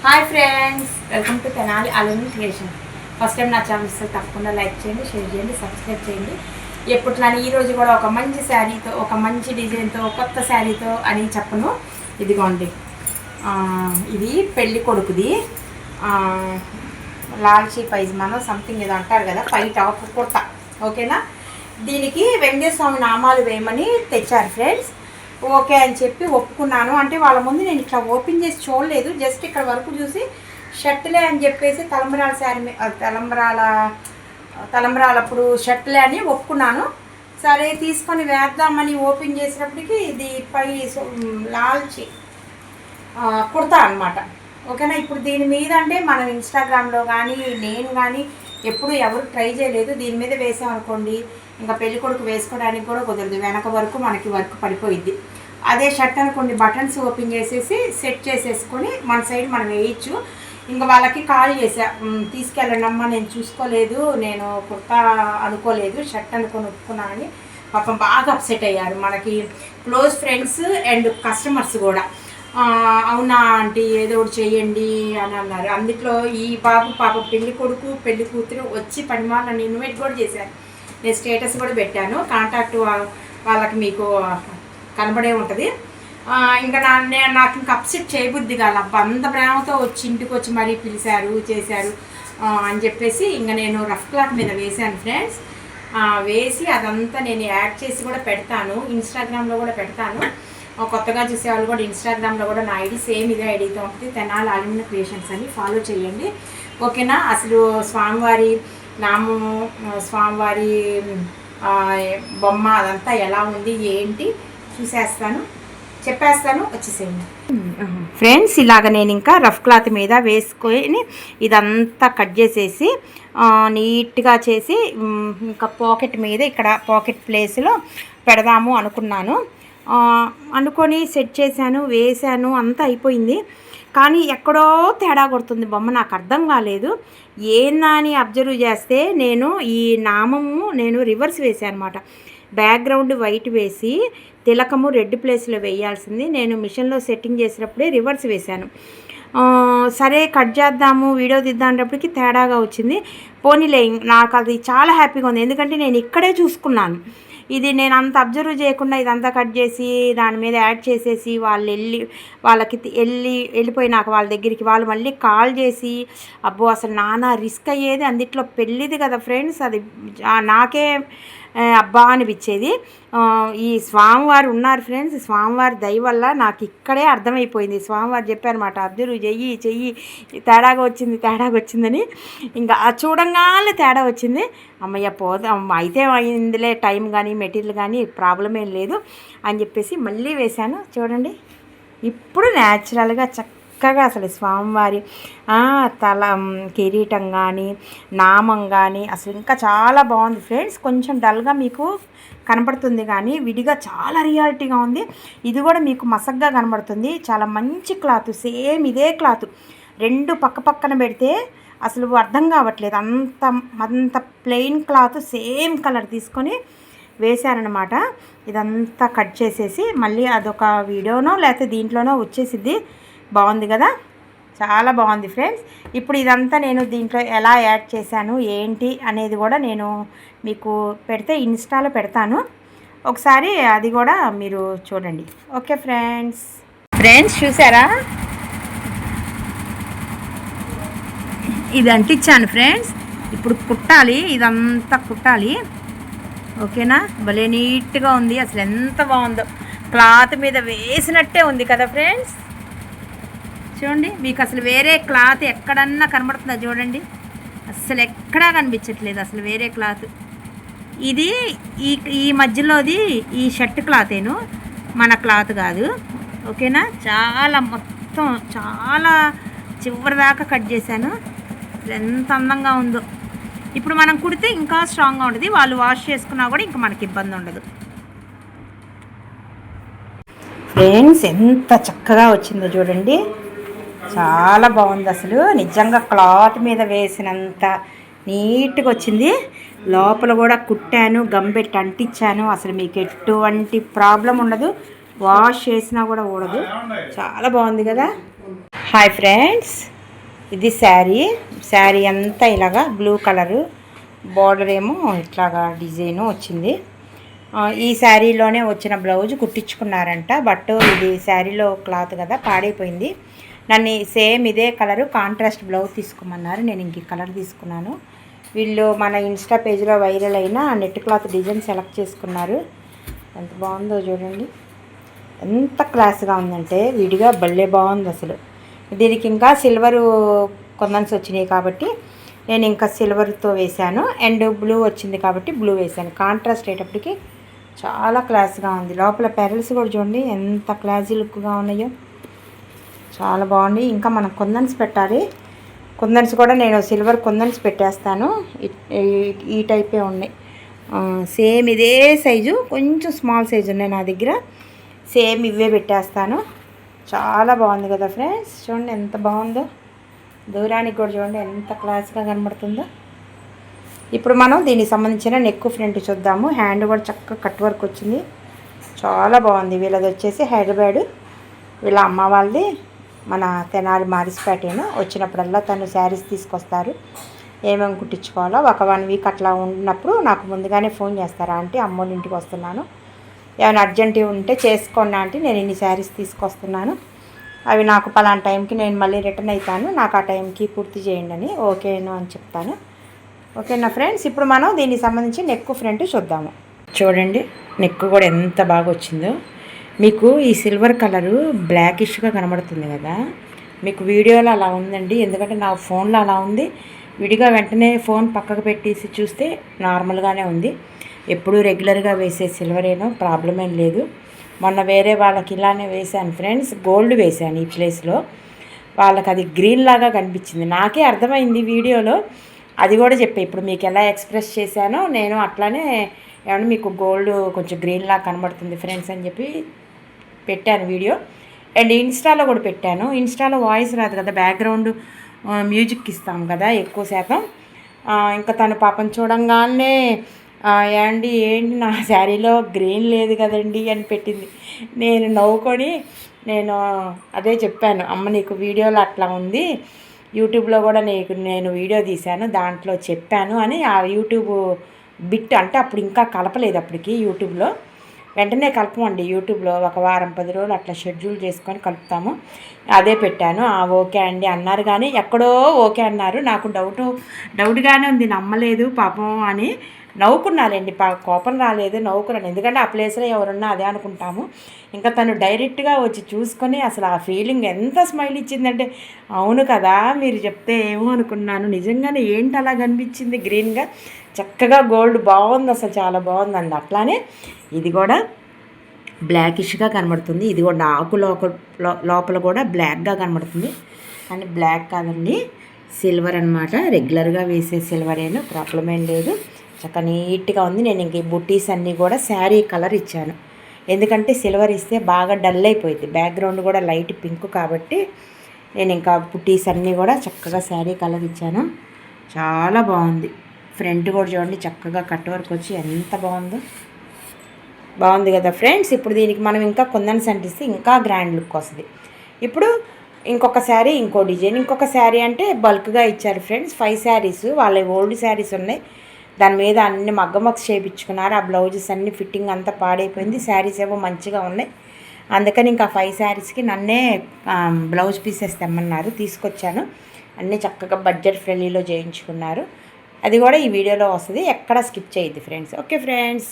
Hi friends, welcome to Tenali అలుమిని creation. First time నా channel ఇస్తే తప్పకుండా లైక్ చేయండి, షేర్ చేయండి, సబ్స్క్రైబ్ చేయండి. ఎప్పట్లానే ఈరోజు కూడా ఒక మంచి శారీతో, ఒక మంచి డిజైన్తో, కొత్త శారీతో అని చెప్పను. ఇదిగోండి, ఇది పెళ్ళి కొడుకుది లాల్చీ పైజమానో సంథింగ్ ఏదో అంటారు కదా, పై టాప్ కుర్తా. ఓకేనా, దీనికి వెంకటేశ్వర స్వామి నామాలు వేయమని తెచ్చారు ఫ్రెండ్స్. ఓకే అని చెప్పి ఒప్పుకున్నాను. అంటే వాళ్ళ ముందు నేను ఇట్లా ఓపెన్ చేసి చూడలేదు, జస్ట్ ఇక్కడ వరకు చూసి షర్ట్లే అని చెప్పేసి తలంబరాల శారీ తలంబరాలప్పుడు షర్ట్లే అని ఒప్పుకున్నాను. సరే తీసుకొని వేద్దామని ఓపెన్ చేసినప్పటికీ ఇది పై లాల్చి కుర్తా అనమాట. ఓకేనా, ఇప్పుడు దీని మీద అంటే మనం ఇన్స్టాగ్రామ్లో కానీ నేను కానీ ఎప్పుడు ఎవరు ట్రై చేయలేదు. దీని మీద వేసామనుకోండి ఇంకా పెళ్లి కొడుకు వేసుకోవడానికి కూడా కుదరదు, వెనక వరకు మనకి వర్క్ పడిపోయిద్ది. అదే షర్ట్ అనుకోండి, బటన్స్ ఓపెన్ చేసేసి సెట్ చేసేసుకొని మన సైడ్ మనం వేయచ్చు. ఇంకా వాళ్ళకి కాల్ చేసా, తీసుకెళ్ళండి అమ్మ, నేను చూసుకోలేదు, నేను కుర్తా అనుకోలేదు, షర్ట్ అనుకొని ఒప్పుకున్నానని. పాపం బాగా అప్సెట్ అయ్యారు మనకి క్లోజ్ ఫ్రెండ్స్ అండ్ కస్టమర్స్ కూడా. అవునా ఆంటీ, ఏదో ఒకటి చెయ్యండి అని అన్నారు. అందులో ఈ బాబు పాప పెళ్లి కొడుకు పెళ్లి కూతురు వచ్చి పనిమాల నన్ను ఇన్వైట్ కూడా చేశాను. నేను స్టేటస్ కూడా పెట్టాను, కాంటాక్ట్ వాళ్ళకి మీకు కనబడే ఉంటుంది. ఇంకా నాకు ఇంకా అప్సెట్ చేయబుద్ధి కాల, అంత ప్రేమతో వచ్చి ఇంటికి వచ్చి మరీ పిలిచారు చేశారు అని చెప్పేసి ఇంకా నేను రఫ్ క్లాత్ మీద వేశాను ఫ్రెండ్స్. వేసి అదంతా నేను యాడ్ చేసి కూడా పెడతాను, ఇన్స్టాగ్రామ్లో కూడా పెడతాను. కొత్తగా చూసేవాళ్ళు కూడా ఇన్స్టాగ్రామ్లో కూడా నా ఐడి సేమ్ ఇదే ఐడితో ఉంటుంది, తెనాలి అలుమిని క్రియేషన్స్ అని ఫాలో చేయండి. ఓకేనా, అసలు స్వామివారి నామము, స్వామివారి బొమ్మ అదంతా ఎలా ఉంది ఏంటి చూసేస్తాను, చెప్పేస్తాను, వచ్చేసేయండి ఫ్రెండ్స్. ఇలాగ నేను ఇంకా రఫ్ క్లాత్ మీద వేసుకొని ఇదంతా కట్ చేసేసి నీట్గా చేసి ఇంకా పాకెట్ మీద ఇక్కడ పాకెట్ ప్లేస్లో పెడదాము అనుకున్నాను. అనుకొని సెట్ చేశాను, వేసాను, అంతా అయిపోయింది. కానీ ఎక్కడో తేడా కొడుతుంది బొమ్మ, నాకు అర్థం కాలేదు. ఏందా అని అబ్జర్వ్ చేస్తే నేను ఈ నామము నేను రివర్స్ వేసాను అనమాట. బ్యాక్గ్రౌండ్ వైట్ వేసి తిలకము రెడ్ ప్లేస్లో వేయాల్సింది, నేను మిషన్లో సెట్టింగ్ చేసినప్పుడే రివర్స్ వేశాను. సరే కట్ చేద్దాము వీడియో తీద్దామనేటప్పటికి తేడాగా వచ్చింది. పోనీలే, నాకు అది చాలా హ్యాపీగా ఉంది, ఎందుకంటే నేను ఇక్కడే చూసుకున్నాను. ఇది నేను అంత అబ్జర్వ్ చేయకుండా ఇదంతా కట్ చేసి దాని మీద యాడ్ చేసేసి వాళ్ళకి వెళ్ళిపోయినాక వాళ్ళ దగ్గరికి వాళ్ళు మళ్ళీ కాల్ చేసి అబ్బో అసలు నానా రిస్క్ అయ్యేది. అందుట్లో పెళ్ళిది కదా ఫ్రెండ్స్, అది నాకే అబ్బా అనిపించేది. ఈ స్వామివారు ఉన్నారు ఫ్రెండ్స్, స్వామివారి దయ వల్ల నాకు ఇక్కడే అర్థమైపోయింది. స్వామివారు చెప్పారన్నమాట, అబ్జర్వ్ చెయ్యి తేడాగా వచ్చిందని. ఇంకా చూడంగానే తేడా వచ్చింది. అమ్మయ్య అయితే అయిందిలే, టైం కానీ మెటీరియల్ కానీ ప్రాబ్లం ఏం లేదు అని చెప్పేసి మళ్ళీ వేశాను. చూడండి, ఇప్పుడు న్యాచురల్గా చక్కగా అసలు స్వామివారి తల కిరీటం కానీ నామం కానీ అసలు ఇంకా చాలా బాగుంది ఫ్రెండ్స్. కొంచెం డల్గా మీకు కనబడుతుంది కానీ విడిగా చాలా రియాలిటీగా ఉంది. ఇది కూడా మీకు మసగ్గా కనబడుతుంది. చాలా మంచి క్లాత్, సేమ్ ఇదే క్లాత్ రెండు పక్కన పెడితే అసలు అర్థం కావట్లేదు. అంత ప్లెయిన్ క్లాత్ సేమ్ కలర్ తీసుకొని వేశారనమాట. ఇదంతా కట్ చేసేసి మళ్ళీ అదొక వీడియోనో లేకపోతే దీంట్లోనో వచ్చేసిద్ది. బాగుంది కదా, చాలా బాగుంది ఫ్రెండ్స్. ఇప్పుడు ఇదంతా నేను దీంట్లో ఎలా యాడ్ చేశాను ఏంటి అనేది కూడా నేను మీకు ఇన్స్టాలో పెడతాను, ఒకసారి అది కూడా మీరు చూడండి. ఓకే ఫ్రెండ్స్ చూసారా, ఇది అంటించాను ఫ్రెండ్స్. ఇప్పుడు కుట్టాలి, ఇదంతా కుట్టాలి. ఓకేనా, భలే నీట్గా ఉంది, అసలు ఎంత బాగుందో, క్లాత్ మీద వేసినట్టే ఉంది కదా ఫ్రెండ్స్. చూడండి, మీకు అసలు వేరే క్లాత్ ఎక్కడన్నా కనబడుతుందా చూడండి, అసలు ఎక్కడా కనిపించట్లేదు అసలు వేరే క్లాత్. ఇది ఈ మధ్యలోది ఈ షర్ట్ క్లాతేను, మన క్లాత్ కాదు. ఓకేనా, మొత్తం చాలా చివరి దాకా కట్ చేశాను. ఎంత అందంగా ఉందో. ఇప్పుడు మనం కుడితే ఇంకా స్ట్రాంగ్గా ఉంటుంది, వాళ్ళు వాష్ చేసుకున్నా కూడా ఇంకా మనకి ఇబ్బంది ఉండదు. ఫ్రెండ్స్ ఎంత చక్కగా వచ్చిందో చూడండి, చాలా బాగుంది అసలు. నిజంగా క్లాత్ మీద వేసినంత నీట్గా వచ్చింది. లోపల కూడా కుట్టాను, గంబెట్టి అంటించాను, అసలు మీకు ఎటువంటి ప్రాబ్లం ఉండదు, వాష్ చేసినా కూడా ఊడదు. చాలా బాగుంది కదా. హాయ్ ఫ్రెండ్స్, ఇది శారీ అంతా ఇలాగా బ్లూ కలరు, బార్డర్ ఏమో ఇట్లాగా డిజైను వచ్చింది. ఈ శారీలోనే వచ్చిన బ్లౌజ్ కుట్టించుకున్నారంట. బట్ ఇది శారీలో క్లాత్ కదా పాడైపోయింది. నన్ను సేమ్ ఇదే కలరు కాంట్రాస్ట్ బ్లౌజ్ తీసుకోమన్నారు. నేను ఇంక కలర్ తీసుకున్నాను. వీళ్ళు మన ఇన్స్టా పేజ్లో వైరల్ అయిన నెట్ క్లాత్ డిజైన్ సెలెక్ట్ చేసుకున్నారు. ఎంత బాగుందో చూడండి, ఎంత క్లాస్గా ఉందంటే విడిగా భలే బాగుంది అసలు. దీనికి ఇంకా సిల్వరు కొందన్స్ వచ్చినాయి కాబట్టి నేను ఇంకా సిల్వర్తో వేశాను. అండ్ బ్లూ వచ్చింది కాబట్టి బ్లూ వేశాను. కాంట్రాస్ట్ అయ్యేటప్పటికి చాలా క్లాస్గా ఉంది. లోపల పెరల్స్ కూడా చూడండి ఎంత క్లాసీ లుక్గా ఉన్నాయో, చాలా బాగుంది. ఇంకా మనం కొందన్స్ పెట్టాలి. కొందన్స్ కూడా నేను సిల్వర్ కొందన్స్ పెట్టేస్తాను. ఈ టైపే ఉన్నాయి. సేమ్ ఇదే సైజు, కొంచెం స్మాల్ సైజు ఉన్నాయి నా దగ్గర. సేమ్ ఇవే పెట్టేస్తాను. చాలా బాగుంది కదా ఫ్రెండ్స్, చూడండి ఎంత బాగుందో. దూరానికి కూడా చూడండి ఎంత క్లాస్గా కనబడుతుందో. ఇప్పుడు మనం దీనికి సంబంధించిన నెక్ ఫ్రంట్ చూద్దాము. హ్యాండ్ కూడా చక్కగా కట్ వర్క్ వచ్చింది, చాలా బాగుంది. వీళ్ళది వచ్చేసి హైదరాబాద్, వీళ్ళ అమ్మ వాళ్ళది మన తెనాలి మారిస్పేటేను. వచ్చినప్పుడల్లా తను శారీస్ తీసుకొస్తారు. ఏమేమి కుట్టించుకోవాలో ఒక 1 వీక్ అట్లా ఉన్నప్పుడు నాకు ముందుగానే ఫోన్ చేస్తారు. ఆంటీ అమ్మోళ్ళ ఇంటికి వస్తున్నాను, ఏమైనా అర్జెంట్ ఉంటే చేసుకోండి ఆంటీ, నేను ఇన్ని శారీస్ తీసుకొస్తున్నాను, అవి నాకు పలానా టైంకి నేను మళ్ళీ రిటర్న్ అవుతాను, నాకు ఆ టైంకి పూర్తి చేయండి అని ఓకేను అని చెప్తాను. ఓకేనా ఫ్రెండ్స్, ఇప్పుడు మనం దీనికి సంబంధించి నెక్ ఫ్రంట్ చూద్దాము. చూడండి నెక్ కూడా ఎంత బాగా వచ్చిందో. మీకు ఈ సిల్వర్ కలరు బ్లాకిష్గా కనబడుతుంది కదా, మీకు వీడియోలో అలా ఉందండి. ఎందుకంటే నా ఫోన్లో అలా ఉంది. విడిగా వెంటనే ఫోన్ పక్కకు పెట్టేసి చూస్తే నార్మల్గానే ఉంది. ఎప్పుడూ రెగ్యులర్గా వేసే సిల్వరేనో ప్రాబ్లం ఏం లేదు. మొన్న వేరే వాళ్ళకి ఇలానే వేశాను ఫ్రెండ్స్, గోల్డ్ వేశాను ఈ ప్లేస్లో. వాళ్ళకి అది గ్రీన్ లాగా కనిపించింది. నాకే అర్థమైంది వీడియోలో, అది కూడా చెప్పే. ఇప్పుడు మీకు ఎలా ఎక్స్ప్రెస్ చేశానో నేను అట్లానే ఏమన్నా మీకు గోల్డ్ కొంచెం గ్రీన్ లాగా కనబడుతుంది ఫ్రెండ్స్ అని చెప్పి పెట్టాను వీడియో. అండ్ ఇన్స్టాలో కూడా పెట్టాను. ఇన్స్టాలో వాయిస్ రాదు కదా, బ్యాక్గ్రౌండ్ మ్యూజిక్ ఇస్తాం కదా ఎక్కువ శాతం. ఇంకా తను పాపం చూడంగానే ఏంటి నా శారీలో గ్రీన్ లేదు కదండి అని పెట్టింది. నేను నవ్వుకొని నేను అదే చెప్పాను, అమ్మ నీకు వీడియోలో అట్లా ఉంది, యూట్యూబ్లో కూడా నేను వీడియో తీశాను, దాంట్లో చెప్పాను అని. ఆ యూట్యూబ్ బిట్ అంటే అప్పుడు ఇంకా కలపలేదు, అప్పటికి యూట్యూబ్లో వెంటనే కలపమండి. యూట్యూబ్లో ఒక వారం 10 రోజులు అట్లా షెడ్యూల్ చేసుకొని కలుపుతాము. అదే పెట్టాను. ఓకే అండి అన్నారు, కానీ ఎక్కడో ఓకే అన్నారు. నాకు డౌట్గానే ఉంది, నమ్మలేదు పాపం అని నవ్వుకున్నానండి. కోపం రాలేదు, నవ్వుకున్నాను. ఎందుకంటే ఆ ప్లేస్లో ఎవరున్నా అదే అనుకుంటాము. ఇంకా తను డైరెక్ట్గా వచ్చి చూసుకొని అసలు ఆ ఫీలింగ్ ఎంత స్మైల్ ఇచ్చిందంటే, అవును కదా మీరు చెప్తే ఏమో అనుకున్నాను, నిజంగానే ఏంటి అలా కనిపించింది గ్రీన్గా, చక్కగా గోల్డ్ బాగుంది, అసలు చాలా బాగుందండి. అట్లానే ఇది కూడా బ్లాకిష్గా కనబడుతుంది. ఇది కూడా ఆకు లోపల కూడా బ్లాక్గా కనబడుతుంది. కానీ బ్లాక్ కాదండి, సిల్వర్ అనమాట. రెగ్యులర్గా వేసే సిల్వరేను, ప్రాబ్లం ఏం లేదు. చక్కగా నీట్గా ఉంది. నేను ఇంక బుట్టీస్ అన్నీ కూడా శారీ కలర్ ఇచ్చాను. ఎందుకంటే సిల్వర్ ఇస్తే బాగా డల్ అయిపోయింది. బ్యాక్గ్రౌండ్ కూడా లైట్ పింక్ కాబట్టి నేను ఇంకా బుట్టీస్ అన్నీ కూడా చక్కగా శారీ కలర్ ఇచ్చాను. చాలా బాగుంది. ఫ్రంట్ కూడా చూడండి చక్కగా కట్ వర్క్ వచ్చి ఎంత బాగుందో. బాగుంది కదా ఫ్రెండ్స్. ఇప్పుడు దీనికి మనం ఇంకా కొందన్స్ అంటిస్తే ఇంకా గ్రాండ్ లుక్ వస్తుంది. ఇప్పుడు ఇంకొక శారీ, ఇంకో డిజైన్, ఇంకొక శారీ అంటే బల్క్గా ఇచ్చారు ఫ్రెండ్స్. 5 శారీస్ వాళ్ళ ఓల్డ్ శారీస్ ఉన్నాయి. దాని మీద అన్ని మగ్గమక్స్ చేయించుకున్నారు. ఆ బ్లౌజెస్ అన్ని ఫిట్టింగ్ అంతా పాడైపోయింది. శారీస్ ఏవో మంచిగా ఉన్నాయి. అందుకని ఇంకా 5 శారీస్కి నన్నే బ్లౌజ్ పీసెస్ తెమ్మన్నారు, తీసుకొచ్చాను. అన్నీ చక్కగా బడ్జెట్ ఫ్రెండ్లీలో చేయించుకున్నారు. అది కూడా ఈ వీడియోలో వస్తుంది, ఎక్కడ స్కిప్ చేయొద్దు ఫ్రెండ్స్. Okay friends.